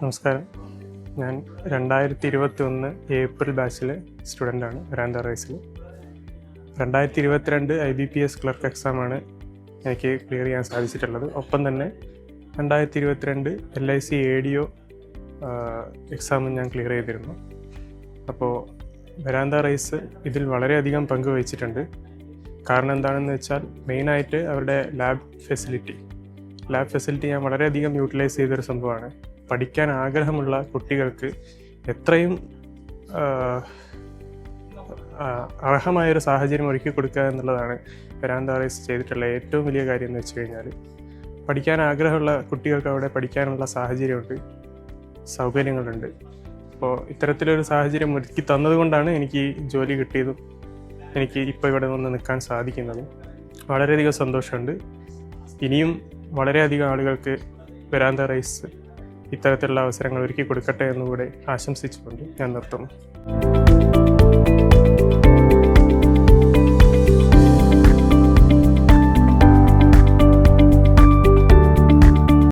നമസ്കാരം. ഞാൻ 2021 April ബാച്ചിലെ സ്റ്റുഡൻ്റാണ് വരാന്ത റൈസിൽ. 2022 IBPS clerk എക്സാമാണ് എനിക്ക് ക്ലിയർ ചെയ്യാൻ സാധിച്ചിട്ടുള്ളത്. ഒപ്പം തന്നെ 2022 LIC ADO എക്സാമും ഞാൻ ക്ലിയർ ചെയ്തിരുന്നു. അപ്പോൾ വരാന്ത റൈസ് ഇതിൽ വളരെയധികം പങ്ക് വഹിച്ചിട്ടുണ്ട്. കാരണം എന്താണെന്ന് വെച്ചാൽ മെയിനായിട്ട് അവരുടെ ലാബ് ഫെസിലിറ്റി ഞാൻ വളരെയധികം യൂട്ടിലൈസ് ചെയ്തൊരു സംഭവമാണ്. പഠിക്കാൻ ആഗ്രഹമുള്ള കുട്ടികൾക്ക് എത്രയും അർഹമായൊരു സാഹചര്യം ഒരുക്കി കൊടുക്കുക എന്നുള്ളതാണ് വരാന്ത റൈസ് ചെയ്തിട്ടുള്ള ഏറ്റവും വലിയ കാര്യം എന്ന് വെച്ച് കഴിഞ്ഞാൽ, പഠിക്കാൻ ആഗ്രഹമുള്ള കുട്ടികൾക്ക് അവിടെ പഠിക്കാനുള്ള സാഹചര്യമുണ്ട്, സൗകര്യങ്ങളുണ്ട്. അപ്പോൾ ഇത്തരത്തിലൊരു സാഹചര്യം ഒരുക്കി തന്നതുകൊണ്ടാണ് എനിക്ക് ഈ ജോലി കിട്ടിയതും എനിക്ക് ഇപ്പോൾ ഇവിടെ വന്ന് നിൽക്കാൻ സാധിക്കുന്നതും. വളരെയധികം സന്തോഷമുണ്ട്. ഇനിയും വളരെയധികം ആളുകൾക്ക് വരാന്ത റൈസ് ഇത്തരത്തിലുള്ള അവസരങ്ങൾ ഒരുക്കി കൊടുക്കട്ടെ എന്നുകൂടെ ആശംസിച്ചുകൊണ്ട് ഞാൻ നിർത്തുന്നു.